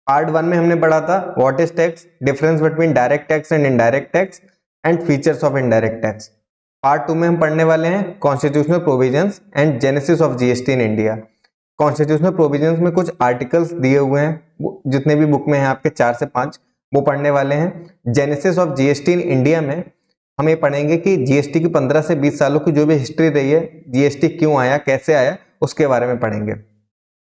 Part 1 में हमने पढ़ा था what is tax, difference between direct tax and indirect tax and features of indirect tax. Part 2 में हम पढ़ने वाले हैं constitutional provisions and genesis of GST in India. Constitutional provisions में कुछ आर्टिकल्स दिए हुए हैं, जितने भी बुक में हैं आपके 4 से 5 वो पढ़ने वाले हैं। Genesis of GST in India में हम ये पढ़ेंगे कि जीएसटी की 15 से 20 सालों की जो भी हिस्ट्री रही है, जीएसटी क्यों आया, कैसे आया, उसके बारे में पढ़ेंगे।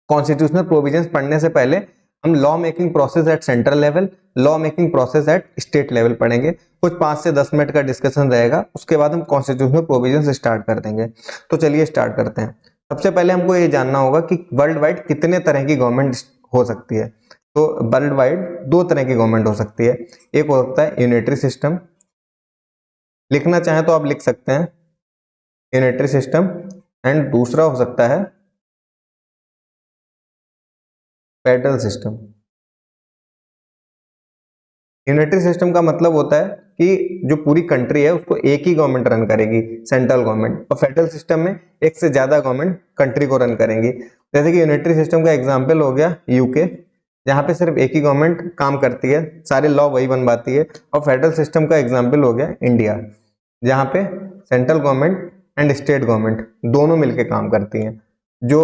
कॉन्स्टिट्यूशनल प्रोविजंस पढ़ने से पहले हम law making process at central level, law making process at state level पढ़ेंगे। कुछ 5 से 10 मिनट का डिस्कशन रहेगा, उसके बाद हम कॉन्स्टिट्यूशनल प्रोविजंस स्टार्ट कर देंगे। तो चलिए स्टार्ट करते हैं। सबसे पहले हमको ये जानना होगा कि वर्ल्ड वाइड कितने तरह की गवर्नमेंट हो सकती है। तो वर्ल्ड वाइड 2 तरह की गवर्नमेंट हो सकती है। एक हो सकता है यूनिटरी सिस्टम, लिखना चाहें तो आप लिख सकते हैं यूनिटरी सिस्टम, एंड दूसरा हो सकता है फेडरल सिस्टम। यूनिटरी सिस्टम का मतलब होता है कि जो पूरी कंट्री है उसको एक ही गवर्नमेंट रन करेगी, सेंट्रल गवर्नमेंट, और फेडरल सिस्टम में एक से ज्यादा गवर्नमेंट कंट्री को रन करेंगी। जैसे कि यूनिटरी सिस्टम का एग्जांपल हो गया यूके, जहां पे सिर्फ एक ही गवर्नमेंट काम करती है, सारे लॉ वही बनवाती है। और फेडरल सिस्टम का एग्जांपल हो गया इंडिया, जहां पे central government and state government दोनों मिलकर काम करती हैं। जो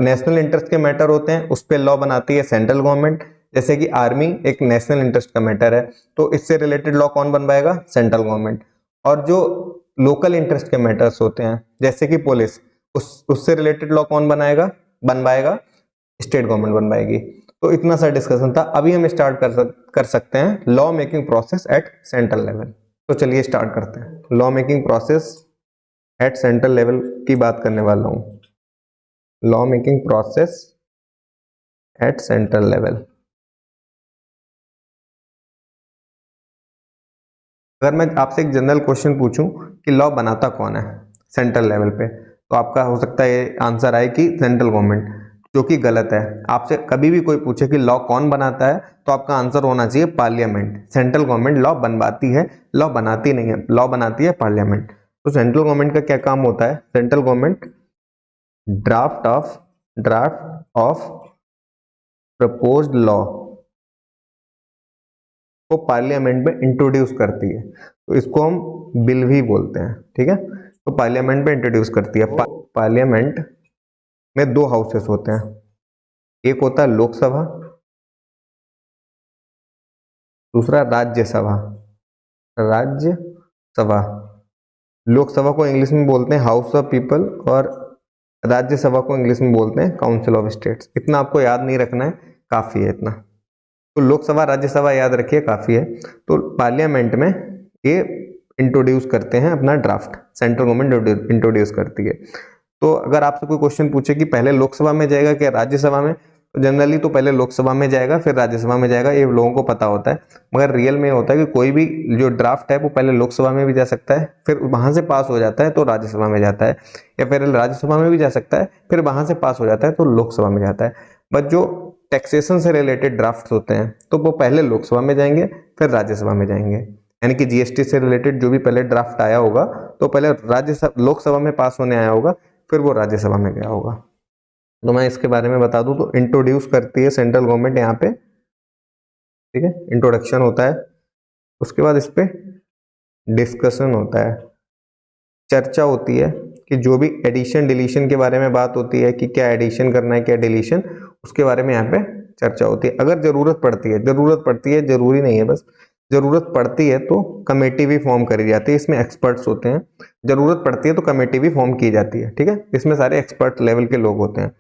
नेशनल इंटरेस्ट के मैटर होते हैं उस पर लॉ बनाती है सेंट्रल गवर्नमेंट, जैसे कि आर्मी एक नेशनल इंटरेस्ट का मैटर है तो इससे रिलेटेड लॉ कौन बनवाएगा, सेंट्रल गवर्नमेंट। और जो लोकल इंटरेस्ट के मैटर्स होते हैं जैसे कि पुलिस, उससे रिलेटेड लॉ कौन बनवाएगा, स्टेट गवर्नमेंट बनवाएगी। तो इतना सा डिस्कशन था। अभी हम स्टार्ट कर सकते हैं law making process at central level. तो चलिए स्टार्ट करते हैं। Law making process at central level की बात करने वाला हूं। Law making process at central level. अगर मैं आपसे एक जनरल क्वेश्चन पूछूं कि लॉ बनाता कौन है सेंट्रल लेवल पे, तो आपका हो सकता है ये आंसर आए कि सेंट्रल गवर्नमेंट, जो कि गलत है। आपसे कभी भी कोई पूछे कि लॉ कौन बनाता है तो आपका आंसर होना चाहिए पार्लियामेंट। सेंट्रल गवर्नमेंट लॉ बनवाती है, लॉ बनाती नहीं है, लॉ बनाती है पार्लियामेंट। तो सेंट्रल गवर्नमेंट का क्या काम होता है, central government draft of proposed law को पार्लियामेंट में इंट्रोड्यूस करती है, तो इसको हम बिल भी बोलते हैं, ठीक है। तो पार्लियामेंट में इंट्रोड्यूस करती है। पार्लियामेंट में 2 हाउसेस होते हैं, एक होता है लोकसभा, दूसरा राज्यसभा। राज्यसभा, लोकसभा को इंग्लिश में बोलते हैं हाउस ऑफ पीपल और राज्यसभा को इंग्लिश में बोलते हैं काउंसिल ऑफ स्टेट्स। इतना आपको याद नहीं रखना है, काफी है इतना। तो लोकसभा राज्यसभा याद रखिए, काफी है। तो पार्लियामेंट में ये इंट्रोड्यूस करते हैं अपना ड्राफ्ट, सेंट्रल गवर्नमेंट इंट्रोड्यूस करती है। तो अगर आपसे कोई क्वेश्चन पूछे कि पहले लोकसभा में जाएगा क्या राज्यसभा में, तो जनरली तो पहले लोकसभा में जाएगा फिर राज्यसभा में जाएगा, ये लोगों को पता होता है। मगर रियल में होता है कि कोई भी जो ड्राफ्ट है वो पहले लोकसभा में भी जा सकता है, फिर वहां से पास हो जाता है तो राज्यसभा में जाता है, या फिर राज्यसभा में भी जा सकता है, फिर वहां से पास हो जाता है तो लोकसभा में जाता है। बट जो टैक्सेशन से रिलेटेड ड्राफ्ट होते हैं तो वो पहले लोकसभा में जाएंगे फिर राज्यसभा में जाएंगे। यानी कि जीएसटी से रिलेटेड जो भी पहले ड्राफ्ट आया होगा तो पहले लोकसभा में पास होने आया होगा, फिर वो राज्यसभा में गया होगा। तो मैं इसके बारे में बता दूं तो इंट्रोड्यूस करती है सेंट्रल गवर्नमेंट यहाँ पे, ठीक है। इंट्रोडक्शन होता है, उसके बाद इस पे डिस्कशन होता है, चर्चा होती है कि जो भी एडिशन डिलीशन के बारे में बात होती है कि क्या एडिशन करना है क्या डिलीशन, उसके बारे में यहाँ पे चर्चा होती है। अगर जरूरत पड़ती है, जरूरी नहीं है, बस जरूरत पड़ती है तो कमेटी भी फॉर्म करी जाती है, इसमें एक्सपर्ट्स होते हैं। जरूरत पड़ती है तो कमेटी भी फॉर्म की जाती है, ठीक है। इसमें सारे एक्सपर्ट लेवल के लोग होते हैं।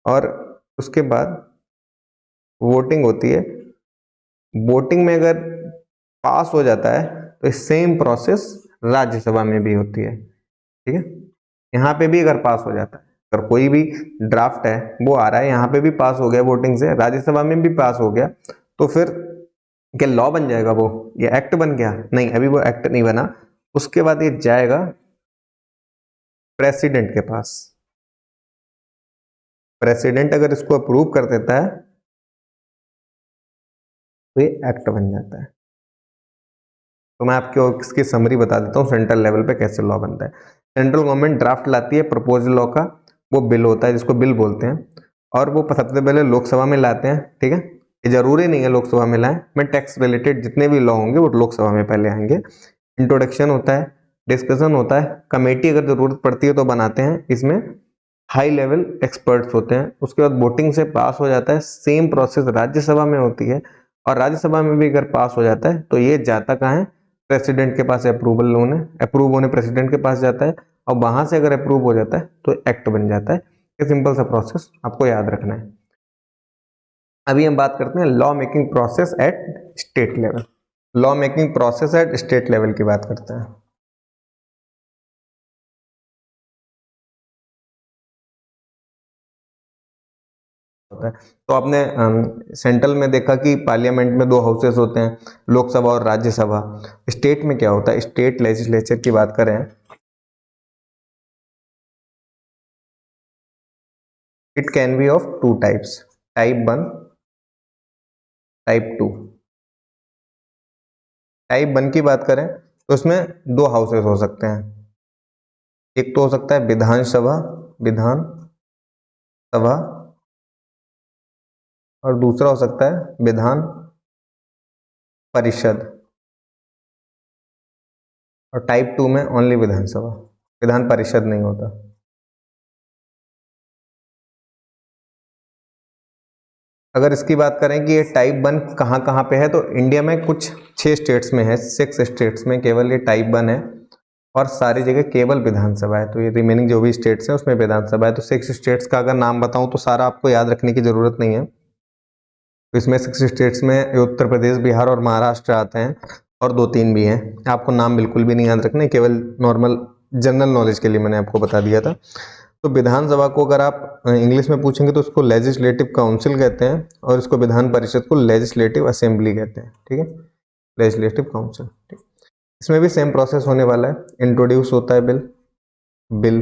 और उसके बाद वोटिंग होती है। वोटिंग में अगर पास हो जाता है तो सेम प्रोसेस राज्यसभा में भी होती है, ठीक है। यहाँ पे भी अगर पास हो जाता है, अगर कोई भी ड्राफ्ट है वो आ रहा है, यहाँ पे भी पास हो गया वोटिंग से, राज्यसभा में भी पास हो गया, तो फिर क्या लॉ बन जाएगा वो, ये एक्ट बन गया? नहीं, अभी वो एक्ट नहीं बना। उसके बाद ये जाएगा प्रेसिडेंट के पास। प्रेसिडेंट अगर इसको अप्रूव कर देता है तो ये एक्ट बन जाता है। तो मैं आपको इसकी समरी बता देता हूँ सेंट्रल लेवल पे कैसे लॉ बनता है। सेंट्रल गवर्नमेंट ड्राफ्ट लाती है प्रपोजल लॉ का, वो बिल होता है जिसको बिल बोलते हैं, और वो सबसे पहले लोकसभा में लाते हैं, ठीक है। ये जरूरी नहीं है लोकसभा में लाएं, मैं टैक्स रिलेटेड जितने भी लॉ होंगे वो लोकसभा में पहले आएंगे। इंट्रोडक्शन होता है, डिस्कशन होता है, कमेटी अगर जरूरत पड़ती है तो बनाते हैं, इसमें हाई लेवल एक्सपर्ट्स होते हैं, उसके बाद वोटिंग से पास हो जाता है। सेम प्रोसेस राज्यसभा में होती है, और राज्यसभा में भी अगर पास हो जाता है तो ये जाता कहाँ है, प्रेसिडेंट के पास अप्रूव होने प्रेसिडेंट के पास जाता है, और वहां से अगर अप्रूव हो जाता है तो एक्ट बन जाता है। ये सिंपल सा प्रोसेस आपको याद रखना है। अभी हम बात करते हैं law making process at state level. Law making process at state level की बात करते हैं। होता है तो आपने सेंट्रल में देखा कि पार्लियामेंट में दो हाउसेस होते हैं, लोकसभा और राज्यसभा। स्टेट में क्या होता है, स्टेट लेजिस्लेचर की बात करें, it can be of two types, type 1, type 2। Type 1 की बात करें तो उसमें दो हाउसेस हो सकते हैं, एक तो हो सकता है विधानसभा, विधान सभा, और दूसरा हो सकता है विधान परिषद। और टाइप 2 में ओनली विधानसभा, विधान परिषद नहीं होता। अगर इसकी बात करें कि ये टाइप 1 कहाँ कहाँ पे है, तो इंडिया में कुछ 6 स्टेट्स में है, 6 स्टेट्स में केवल ये टाइप 1 है, और सारी जगह केवल विधानसभा है। तो ये रिमेनिंग जो भी स्टेट्स हैं उसमें विधानसभा है। तो 6 स्टेट्स का अगर नाम बताऊं तो सारा आपको याद रखने की जरूरत नहीं है। तो इसमें 6 स्टेट्स में उत्तर प्रदेश, बिहार और महाराष्ट्र आते हैं, और 2-3 भी हैं। आपको नाम बिल्कुल भी नहीं याद रखने, केवल नॉर्मल जनरल नॉलेज के लिए मैंने आपको बता दिया था। तो विधानसभा को अगर आप इंग्लिश में पूछेंगे तो उसको लेजिस्लेटिव काउंसिल कहते हैं, और इसको विधान परिषद को लेजिस्लेटिव असेंबली कहते हैं। ठीक है, लेजिस्लेटिव काउंसिल। ठीक, इसमें भी सेम प्रोसेस होने वाला है। इंट्रोड्यूस होता है बिल, बिल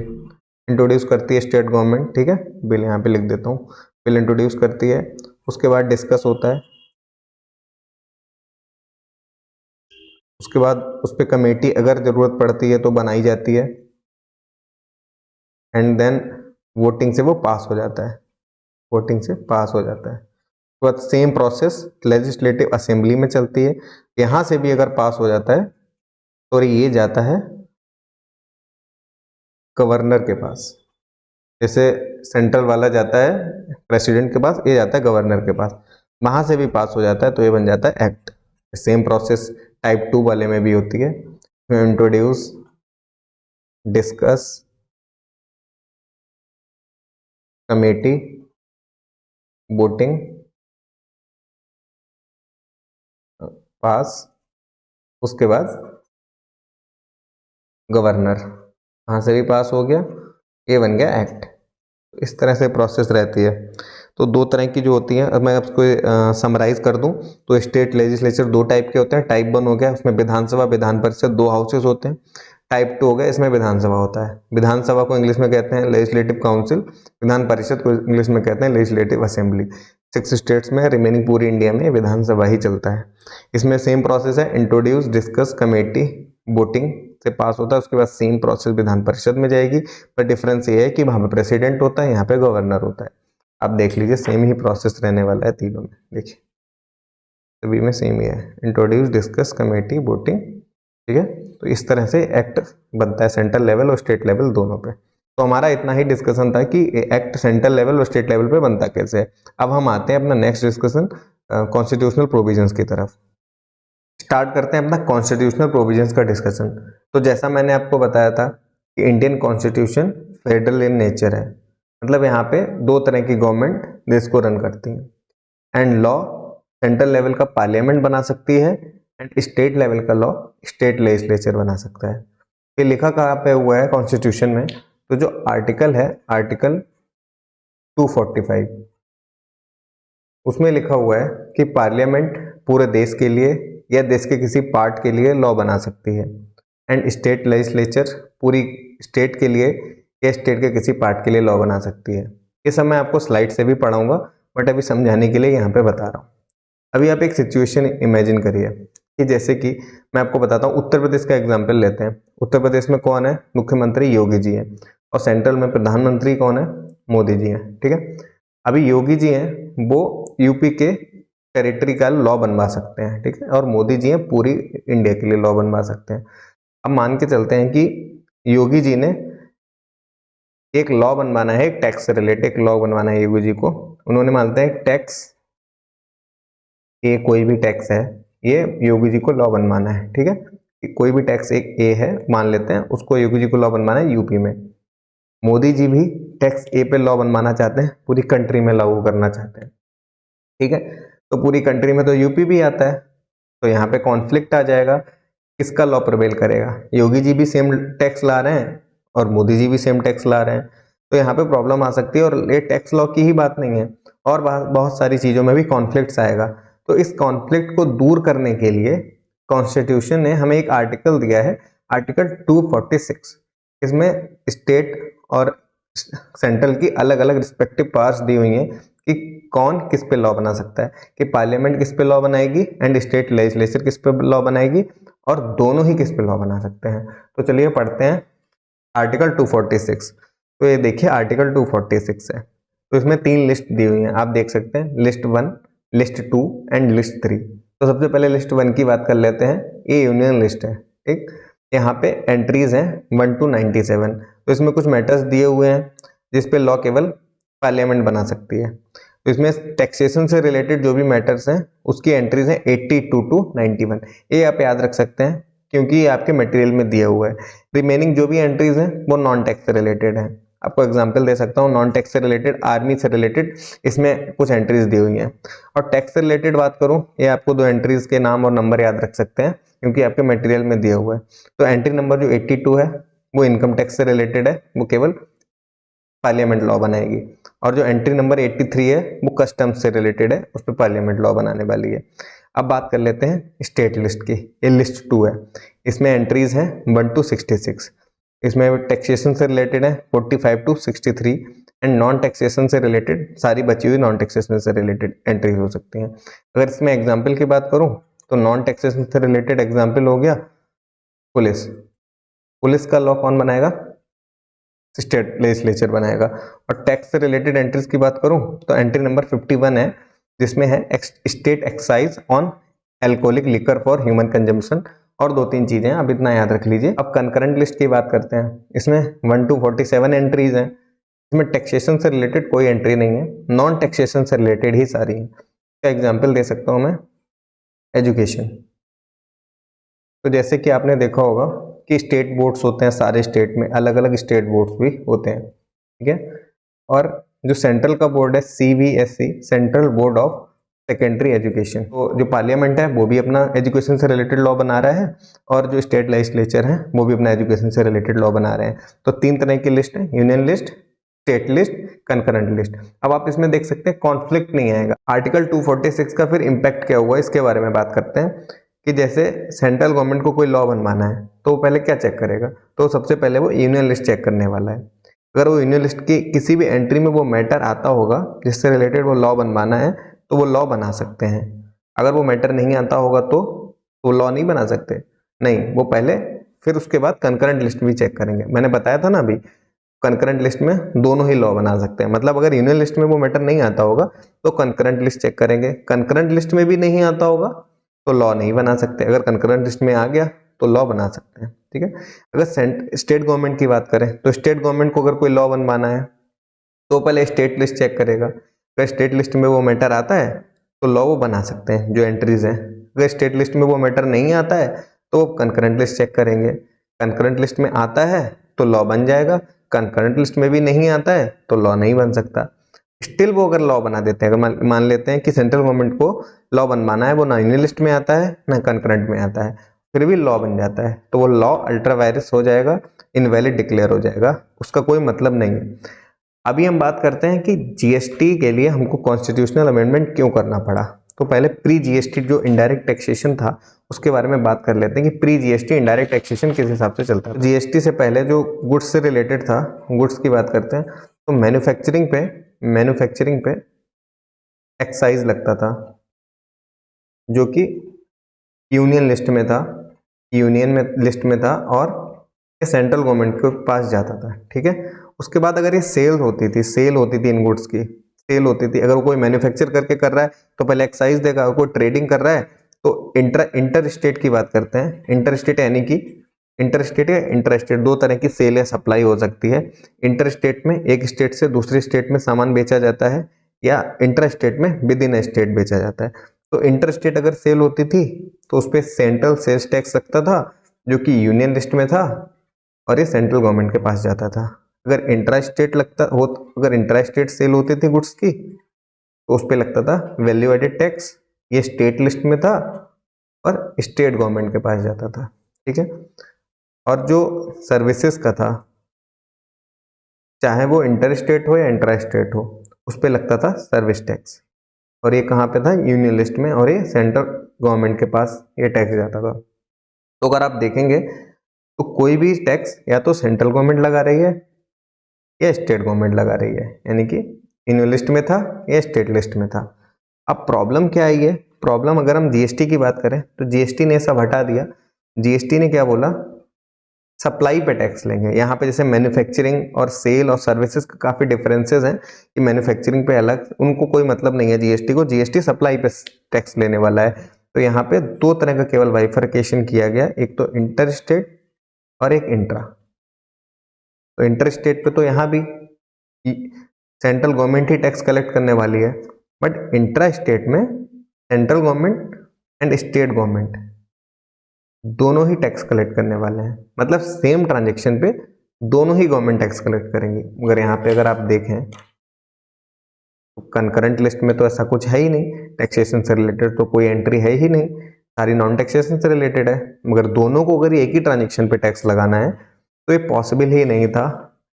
इंट्रोड्यूस करती है स्टेट गवर्नमेंट। ठीक है, बिल यहाँ पे लिख देता हूँ, बिल इंट्रोड्यूस करती है। उसके बाद डिस्कस होता है, उसके बाद उस पर कमेटी अगर जरूरत पड़ती है तो बनाई जाती है, एंड देन वोटिंग से वो पास हो जाता है, वोटिंग से पास हो जाता है। उसके बाद सेम प्रोसेस लेजिस्लेटिव असेंबली में चलती है, यहाँ से भी अगर पास हो जाता है तो ये जाता है गवर्नर के पास। जैसे सेंट्रल वाला जाता है प्रेसिडेंट के पास, ये जाता है गवर्नर के पास, वहां से भी पास हो जाता है तो ये बन जाता है एक्ट। सेम प्रोसेस टाइप 2 वाले में भी होती है, इंट्रोड्यूस, डिस्कस, कमेटी, वोटिंग, पास, उसके बाद गवर्नर, वहां से भी पास हो गया, ये बन गया एक्ट। इस तरह से प्रोसेस रहती है। तो दो तरह की जो होती है, अब मैं आपको समराइज कर दूं तो स्टेट लेजिस्लेचर दो टाइप के होते हैं। टाइप 1 हो गया, उसमें विधानसभा, विधान परिषद, दो हाउसेस होते हैं। टाइप 2 हो गया, इसमें विधानसभा होता है। विधानसभा को इंग्लिश में कहते हैं लेजिस्लेटिव काउंसिल, विधान परिषद को इंग्लिश में कहते हैं लेजिस्लेटिव असेंबली। 6 स्टेट्स में, रिमेनिंग पूरी इंडिया में विधानसभा ही चलता है। इसमें सेम प्रोसेस है, इंट्रोड्यूस, डिस्कस, कमेटी, वोटिंग से पास होता है। उसके बाद सेम प्रोसेस विधान परिषद में जाएगी, पर डिफरेंस ये है कि वहां पे प्रेसिडेंट होता है, यहाँ पे गवर्नर होता है। आप देख लीजिए सेम ही प्रोसेस रहने वाला है तीनों में, देखिए सभी में सेम ही है, इंट्रोड्यूस, डिस्कस, कमेटी, वोटिंग। ठीक है, तो इस तरह से एक्ट बनता है सेंट्रल लेवल और स्टेट लेवल दोनों पे। तो हमारा इतना ही डिस्कशन था कि एक्ट सेंट्रल लेवल और स्टेट लेवल पे बनता कैसे है। अब हम आते हैं अपना नेक्स्ट डिस्कशन कॉन्स्टिट्यूशनल प्रोविजंस की तरफ। स्टार्ट करते हैं अपना कॉन्स्टिट्यूशनल प्रोविजंस का डिस्कशन। तो जैसा मैंने आपको बताया था कि Indian constitution federal in nature है, मतलब यहाँ पे दो तरह की गवर्नमेंट देश को रन करती है। एंड लॉ सेंट्रल लेवल का पार्लियामेंट बना सकती है, एंड स्टेट लेवल का लॉ स्टेट लेजिस्लेचर बना सकता है। ये लिखा कहाँ पे हुआ है कॉन्स्टिट्यूशन में, तो जो आर्टिकल है आर्टिकल 245, उसमें लिखा हुआ है कि पार्लियामेंट पूरे देश के लिए या देश के किसी पार्ट के लिए लॉ बना सकती है, एंड स्टेट लेजिस्लेचर पूरी स्टेट के लिए या स्टेट के किसी पार्ट के लिए लॉ बना सकती है। ये सब मैं आपको स्लाइड से भी पढ़ाऊंगा, बट अभी समझाने के लिए यहाँ पे बता रहा हूँ। अभी आप एक सिचुएशन इमेजिन करिए कि जैसे कि मैं आपको बताता हूँ, उत्तर प्रदेश का एग्जाम्पल लेते हैं। उत्तर प्रदेश में कौन है, मुख्यमंत्री योगी जी हैं, और सेंट्रल में प्रधानमंत्री कौन है, मोदी जी हैं। ठीक है, अभी योगी जी हैं वो यूपी के टेरिटरी का लॉ बनवा सकते हैं, ठीक है, और मोदी जी हैं पूरी इंडिया के लिए लॉ बनवा सकते हैं। अब मान के चलते हैं कि योगी जी ने एक लॉ बनवाना है, एक टैक्स से रिलेटेड एक लॉ बनवाना है योगी जी को। उन्होंने मानते हैं टैक्स, ये कोई भी टैक्स है, ये योगी जी को लॉ बनवाना है, ठीक है, कि कोई भी टैक्स एक ए है मान लेते हैं, उसको योगी जी को लॉ बनवाना है यूपी में। मोदी जी भी टैक्स ए पे लॉ बनवाना चाहते हैं, पूरी कंट्री में लागू करना चाहते हैं, ठीक है। तो पूरी कंट्री में तो यूपी भी आता है, तो यहाँ पे कॉन्फ्लिक्ट आ जाएगा, किसका लॉ प्रिवेल करेगा। योगी जी भी सेम टैक्स ला रहे हैं और मोदी जी भी सेम टैक्स ला रहे हैं, तो यहाँ पे प्रॉब्लम आ सकती है। और ये टैक्स लॉ की ही बात नहीं है, और बहुत सारी चीज़ों में भी कॉन्फ्लिक्ट्स आएगा। तो इस कॉन्फ्लिक्ट को दूर करने के लिए कॉन्स्टिट्यूशन ने हमें एक आर्टिकल दिया है, आर्टिकल 246। इसमें स्टेट और सेंट्रल की अलग अलग रिस्पेक्टिव पावर्स दी हुई हैं कि कौन किस पे लॉ बना सकता है, कि पार्लियामेंट किस पे लॉ बनाएगी एंड स्टेट लेजिस्लेचर किस पे लॉ बनाएगी, और दोनों ही किस पे लॉ बना सकते हैं। तो चलिए पढ़ते हैं आर्टिकल 246। तो ये देखिए आर्टिकल 246 है, तो इसमें 3 लिस्ट दी हुई हैं, आप देख सकते हैं, लिस्ट 1, लिस्ट 2 एंड लिस्ट 3। तो सबसे पहले लिस्ट 1 की बात कर लेते हैं। ये यूनियन लिस्ट है, ठीक। यहाँ पे एंट्रीज हैं 1 to 97। तो इसमें कुछ मैटर्स दिए हुए हैं जिस पे लॉ केवल पार्लियामेंट बना सकती है। तो इसमें टैक्सेशन से रिलेटेड जो भी मैटर्स हैं उसकी एंट्रीज हैं 82 to 91। ये आप याद रख सकते हैं क्योंकि ये आपके मटेरियल में दिया हुआ है। रिमेनिंग जो भी एंट्रीज हैं वो नॉन टैक्स से रिलेटेड है। आपको एग्जांपल दे सकता हूँ, नॉन टैक्स से रिलेटेड, आर्मी से रिलेटेड इसमें कुछ एंट्रीज दी हुई हैं। और टैक्स से रिलेटेड बात करूँ, ये आपको 2 एंट्रीज के नाम और नंबर याद रख सकते हैं क्योंकि आपके मटेरियल में दिया हुआ है। तो एंट्री नंबर जो 82 है वो इनकम टैक्स से रिलेटेड है, वो केवल पार्लियामेंट लॉ बनाएगी। और जो एंट्री नंबर 83 है वो कस्टम्स से रिलेटेड है, उस पर पार्लियामेंट लॉ बनाने वाली है। अब बात कर लेते हैं स्टेट लिस्ट की। ये लिस्ट 2 है, इसमें एंट्रीज हैं 1 to 66। इसमें टैक्सेशन से रिलेटेड है 45 to 63 एंड नॉन टैक्सेशन से रिलेटेड सारी बची हुई नॉन टैक्सेशन से रिलेटेड एंट्रीज हो सकती हैं। अगर इसमें एग्जाम्पल की बात करूँ तो नॉन टैक्सेशन से रिलेटेड एग्जाम्पल हो गया पुलिस। पुलिस का लॉ कौन बनाएगा? स्टेट लेजिस्लेचर बनाएगा। और टैक्स से रिलेटेड एंट्रीज की बात करूं तो एंट्री नंबर 51 है जिसमें है state excise on alcoholic liquor for human consumption, और 2-3 चीजें आप इतना याद रख लीजिए। अब कंकरेंट लिस्ट की बात करते हैं। इसमें 1 to 47 एंट्रीज हैं। इसमें टैक्सेशन से रिलेटेड कोई एंट्री नहीं है, नॉन टैक्सेशन से रिलेटेड ही सारी है। का एग्जाम्पल दे सकता हूं मैं, एजुकेशन। तो जैसे कि आपने देखा होगा कि स्टेट बोर्ड्स होते हैं, सारे स्टेट में अलग अलग स्टेट बोर्ड्स भी होते हैं, ठीक है। और जो सेंट्रल का बोर्ड है CBSE, central board of secondary education, तो जो पार्लियामेंट है वो भी अपना एजुकेशन से रिलेटेड लॉ बना रहा है, और जो स्टेट लेजिस्लेचर है वो भी अपना एजुकेशन से रिलेटेड लॉ बना रहे हैं। तो 3 तरह की लिस्ट है, union list, state list, concurrent list. अब आप इसमें देख सकते हैं कॉन्फ्लिक्ट नहीं आएगा। आर्टिकल 246 का फिर इम्पैक्ट क्या हुआ इसके बारे में बात करते हैं कि जैसे सेंट्रल गवर्नमेंट को कोई लॉ बनवाना है तो वो पहले क्या चेक करेगा? तो सबसे पहले वो यूनियन लिस्ट चेक करने वाला है। अगर वो यूनियन लिस्ट की किसी भी एंट्री में वो मैटर आता होगा जिससे रिलेटेड वो लॉ बनवाना है तो वो लॉ बना सकते हैं। अगर वो मैटर नहीं आता होगा तो वो लॉ नहीं बना सकते, नहीं, वो पहले फिर उसके बाद कंकरेंट लिस्ट भी चेक करेंगे। मैंने बताया था ना अभी, कंकरेंट लिस्ट में दोनों ही लॉ बना सकते हैं। मतलब अगर यूनियन लिस्ट में वो मैटर नहीं आता होगा तो कंकरेंट लिस्ट चेक करेंगे, कंकरेंट लिस्ट में भी नहीं आता होगा तो लॉ नहीं बना सकते, अगर कंकरेंट लिस्ट में आ गया तो लॉ बना सकते हैं, ठीक है। अगर स्टेट गवर्नमेंट की बात करें तो स्टेट गवर्नमेंट को अगर कोई लॉ बनवाना है तो पहले स्टेट लिस्ट चेक करेगा। अगर स्टेट लिस्ट में वो मैटर आता है तो लॉ वो बना सकते हैं जो एंट्रीज हैं। अगर स्टेट लिस्ट में वो मैटर नहीं आता है तो कंकरेंट लिस्ट चेक करेंगे, कंकरेंट लिस्ट में आता है तो लॉ बन जाएगा, कंकरेंट लिस्ट में भी नहीं आता है तो लॉ नहीं बन सकता। स्टिल वो अगर लॉ बना देते हैं, अगर मान लेते हैं कि सेंट्रल गवर्नमेंट को लॉ बनवाना है, वो ना यूनियन लिस्ट में आता है ना कंकरेंट में आता है, फिर भी लॉ बन जाता है तो वो लॉ अल्ट्रा वायरस हो जाएगा, इनवैलिड डिक्लेयर हो जाएगा, उसका कोई मतलब नहीं है। अभी हम बात करते हैं कि जीएसटी के लिए हमको कॉन्स्टिट्यूशनल अमेंडमेंट क्यों करना पड़ा। तो पहले प्री जीएसटी जो इनडायरेक्ट टैक्सेशन था उसके बारे में बात कर लेते हैं कि प्री जीएसटी इनडायरेक्ट टैक्सेशन किस हिसाब से चलता है। जीएसटी से पहले जो गुड्स से रिलेटेड था, गुड्स की बात करते हैं तो मैन्युफैक्चरिंग पे एक्साइज लगता था जो कि यूनियन लिस्ट में था, लिस्ट में था और सेंट्रल गवर्नमेंट के पास जाता था, ठीक है। उसके बाद अगर ये सेल होती थी इन गुड्स की, सेल होती थी। अगर कोई मैन्युफैक्चर करके कर रहा है तो पहले एक्साइज देगा, अगर कोई ट्रेडिंग कर रहा है तो इंटर स्टेट की बात करते हैं। इंटर स्टेट यानी कि इंटर स्टेट या इंटर स्टेट दो तरह की सेल या सप्लाई हो सकती है। इंटर स्टेट में एक स्टेट से दूसरी स्टेट में सामान बेचा जाता है, या इंटर स्टेट में विद इन स्टेट बेचा जाता है। तो इंटर स्टेट अगर सेल होती थी तो उस पर सेंट्रल सेल्स टैक्स लगता था जो कि यूनियन लिस्ट में था, और ये सेंट्रल गवर्नमेंट के पास जाता था। अगर इंट्रा स्टेट अगर इंट्रा स्टेट सेल होती थी गुड्स की तो उस पर लगता था वैल्यू एडेड टैक्स, ये स्टेट लिस्ट में था और स्टेट गवर्नमेंट के पास जाता था। ठीक है। और जो सर्विसेज का था, चाहे वो इंटर स्टेट हो या इंट्रा स्टेट हो, उस पर लगता था सर्विस टैक्स, और ये कहाँ पे था, यूनियन लिस्ट में, और ये सेंट्रल गवर्नमेंट के पास ये टैक्स जाता था। तो अगर आप देखेंगे तो कोई भी टैक्स या तो सेंट्रल गवर्नमेंट लगा रही है या स्टेट गवर्नमेंट लगा रही है, यानी कि यूनियन लिस्ट में था या स्टेट लिस्ट में था। अब प्रॉब्लम क्या आई है, प्रॉब्लम अगर हम जीएसटी की बात करें तो जीएसटी ने सब हटा दिया। जीएसटी ने क्या बोला, सप्लाई पे टैक्स लेंगे। यहाँ पे जैसे मैन्युफैक्चरिंग और सेल और सर्विसेज का काफी डिफरेंसेस हैं कि मैन्युफैक्चरिंग पे अलग, उनको कोई मतलब नहीं है जीएसटी को, जीएसटी सप्लाई पे टैक्स लेने वाला है। तो यहाँ पे दो तरह का केवल बाइफरकेशन किया गया, एक तो इंटर स्टेट और एक इंट्रा। तो इंटर स्टेट पे तो यहाँ भी सेंट्रल गवर्नमेंट ही टैक्स कलेक्ट करने वाली है, बट इंट्रा स्टेट में central government and state government दोनों ही टैक्स कलेक्ट करने वाले हैं। मतलब सेम ट्रांजेक्शन पे दोनों ही गवर्नमेंट टैक्स कलेक्ट करेंगे। मगर यहाँ पे अगर आप देखें तो कंकरेंट लिस्ट में तो ऐसा कुछ है ही नहीं, टैक्सेशन से रिलेटेड तो कोई एंट्री है ही नहीं, सारी नॉन टैक्सेशन से रिलेटेड है। मगर दोनों को अगर एक ही ट्रांजेक्शन पे टैक्स लगाना है तो ये पॉसिबल ही नहीं था।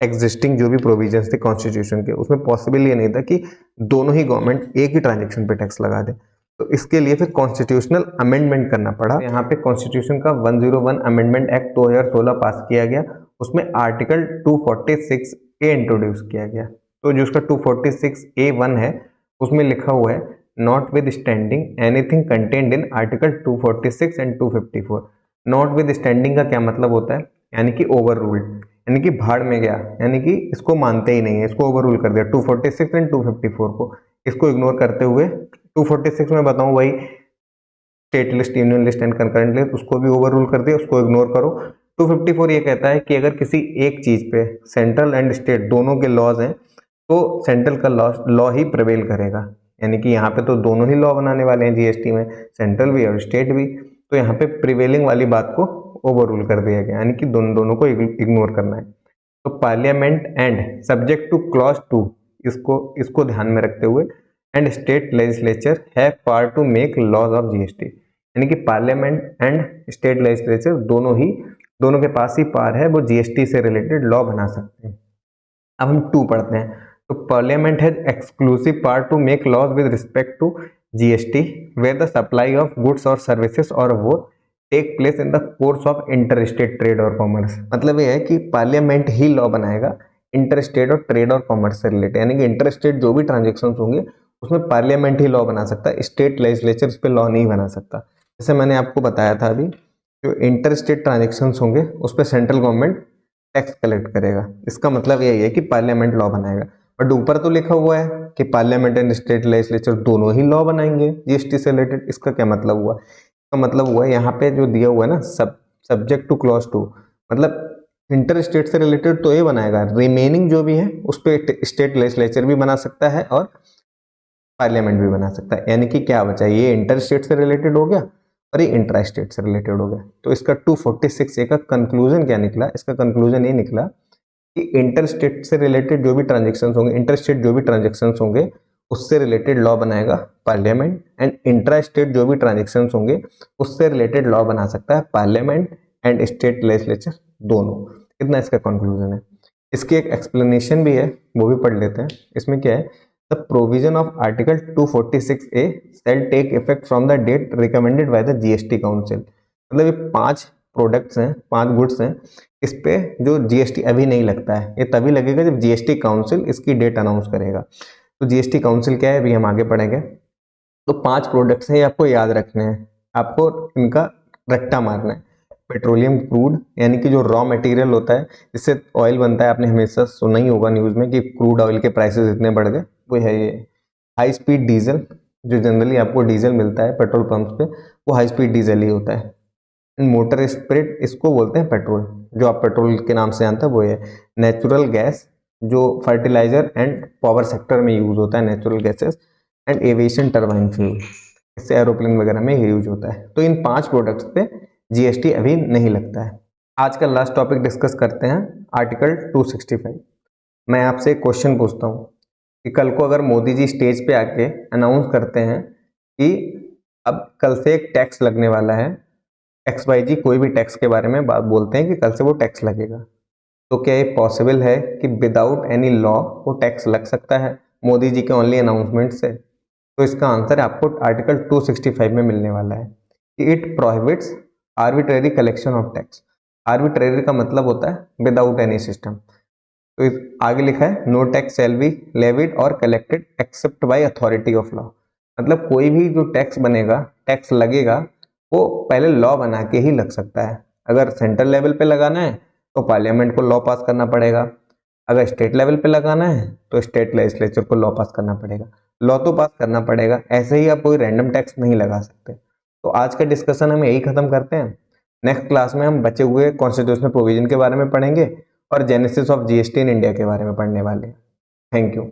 एग्जिस्टिंग जो भी प्रोविजंस थे कॉन्स्टिट्यूशन के, उसमें पॉसिबल ये नहीं था कि दोनों ही गवर्नमेंट एक ही ट्रांजेक्शन पे टैक्स लगा दे। तो इसके लिए फिर कॉन्स्टिट्यूशनल अमेंडमेंट करना पड़ा। यहाँ पे कॉन्स्टिट्यूशन का 101 अमेंडमेंट एक्ट 2016 पास किया गया, उसमें आर्टिकल 246 ए इंट्रोड्यूस किया गया। तो जो उसका 246A1 है उसमें लिखा हुआ है not with standing anything contained in article 246 and 254। Not with standing का क्या मतलब होता है, यानी कि ओवर रूल्ड, यानी कि भाड़ में गया, यानी कि इसको मानते ही नहीं है, इसको ओवर रूल कर दिया 246 एंड 254 को, इसको इग्नोर करते हुए 246 में बताऊं वही state list, union list and concurrent list, उसको भी ओवर रूल कर दिया, उसको इग्नोर करो। 254 ये कहता है कि अगर किसी एक चीज पे सेंट्रल एंड स्टेट दोनों के लॉज हैं तो सेंट्रल का लॉ ही प्रिवेल करेगा, यानी कि यहाँ पे तो दोनों ही लॉ बनाने वाले हैं जीएसटी में, सेंट्रल भी और स्टेट भी। तो यहाँ पे प्रिवेलिंग वाली बात को ओवर रूल कर दिया गया, यानी कि दोनों को इग्नोर करना है। तो parliament and subject to clause 2, इसको ध्यान में रखते हुए, and state legislature have power to make laws of GST, यानी कि पार्लियामेंट एंड स्टेट लेजिस्लेचर दोनों के पास ही पावर है, वो जीएसटी से रिलेटेड लॉ बना सकते हैं। अब हम 2 पढ़ते हैं। तो parliament has exclusive power to make laws with respect to GST where the supply of goods और सर्विसेज और वो take place in the course of inter state trade और कॉमर्स। मतलब ये है कि पार्लियामेंट ही लॉ बनाएगा इंटर स्टेट और ट्रेड और कॉमर्स से रिलेटेड, यानी कि इंटर स्टेट जो भी ट्रांजेक्शन होंगे उसमें पार्लियामेंट ही लॉ बना सकता है, स्टेट लेजिस्लेचर उस पर लॉ नहीं बना सकता। जैसे मैंने आपको बताया था अभी, जो इंटर स्टेट ट्रांजेक्शन होंगे उस पर सेंट्रल गवर्नमेंट टैक्स कलेक्ट करेगा, इसका मतलब यही है कि पार्लियामेंट लॉ बनाएगा। बट ऊपर तो लिखा हुआ है कि पार्लियामेंट एंड स्टेट लेजिस्लेचर दोनों ही लॉ बनाएंगे जीएसटी से रिलेटेड। इसका क्या मतलब हुआ, इसका मतलब हुआ यहाँ पे जो दिया हुआ है ना सब्जेक्ट टू क्लॉज 2, मतलब इंटर स्टेट से रिलेटेड तो ये बनाएगा, रिमेनिंग जो भी है उस पर स्टेट लेजिस्लेचर भी बना सकता है और पार्लियामेंट भी बना सकता है। यानी कि क्या बचा, ये इंटर स्टेट से रिलेटेड हो गया और ये इंट्रा स्टेट से रिलेटेड हो गया। तो इसका 246 का कंक्लूजन क्या निकला, इसका कंक्लूजन ये निकला कि इंटर स्टेट से रिलेटेड जो भी ट्रांजेक्शन होंगे, इंटर स्टेट जो भी ट्रांजेक्शन होंगे उससे रिलेटेड लॉ बनाएगा पार्लियामेंट, एंड इंट्रा स्टेट जो भी ट्रांजेक्शन होंगे उससे रिलेटेड लॉ बना सकता है पार्लियामेंट एंड स्टेट लेजिस्लेचर दोनों। इतना इसका कंक्लूजन है। इसकी एक एक्सप्लेनेशन भी है, वो भी पढ़ लेते हैं। इसमें क्या है, the provision of article 246A shall take effect from the date recommended by the GST council. मतलब ये 5 प्रोडक्ट्स हैं, 5 गुड्स हैं, इस पे जो जीएसटी अभी नहीं लगता है, ये तभी लगेगा जब जीएसटी काउंसिल इसकी डेट अनाउंस करेगा। तो जीएसटी काउंसिल क्या है अभी हम आगे पढ़ेंगे। तो 5 प्रोडक्ट्स हैं, ये आपको याद रखने हैं, आपको इनका रट्टा मारना है। पेट्रोलियम क्रूड, यानी कि जो रॉ मटेरियल होता है जिससे ऑयल बनता है, आपने हमेशा सुना ही होगा न्यूज़ में कि क्रूड ऑयल के प्राइसेस इतने बढ़ गए, वो है ये हाई स्पीड डीजल, जो जनरली आपको डीजल मिलता है पेट्रोल पंप पे, वो हाई स्पीड डीजल ही होता है। मोटर स्पिरिट इसको बोलते हैं पेट्रोल, जो आप पेट्रोल के नाम से जानते हैं वो है। नेचुरल गैस जो फर्टिलाइजर एंड पावर सेक्टर में यूज होता है, natural gases and aviation turbine fuel, इससे एरोप्लेन वगैरह में यूज होता है। तो इन 5 प्रोडक्ट्स पे जीएसटी अभी नहीं लगता है। आज का लास्ट टॉपिक डिस्कस करते हैं, आर्टिकल 265। मैं आपसे एक क्वेश्चन पूछता हूँ कि कल को अगर मोदी जी स्टेज पे आके अनाउंस करते हैं कि अब कल से एक टैक्स लगने वाला है, XYZ कोई भी टैक्स के बारे में बात बोलते हैं कि कल से वो टैक्स लगेगा, तो क्या ये पॉसिबल है कि विदाउट एनी लॉ वो टैक्स लग सकता है मोदी जी के ओनली अनाउंसमेंट से? तो इसका आंसर आपको आर्टिकल 265 में मिलने वाला है कि it prohibits arbitrary collection of tax. Arbitrary का मतलब होता है विदाउट एनी सिस्टम। तो आगे लिखा है no tax shall be levied और collected except by authority of law. मतलब कोई भी जो टैक्स बनेगा, टैक्स लगेगा, वो पहले लॉ बना के ही लग सकता है। अगर सेंट्रल लेवल पे लगाना है तो पार्लियामेंट को लॉ पास करना पड़ेगा, अगर स्टेट लेवल पे लगाना है तो स्टेट लेजिस्लेचर को लॉ पास करना पड़ेगा। लॉ तो पास करना पड़ेगा, ऐसे ही आप कोई रैंडम टैक्स नहीं लगा सकते। तो आज का डिस्कशन हम यही खत्म करते हैं। नेक्स्ट क्लास में हम बचे हुए कॉन्स्टिट्यूशनल प्रोविजन के बारे में पढ़ेंगे और genesis of GST in India के बारे में पढ़ने वाले हैं। Thank you.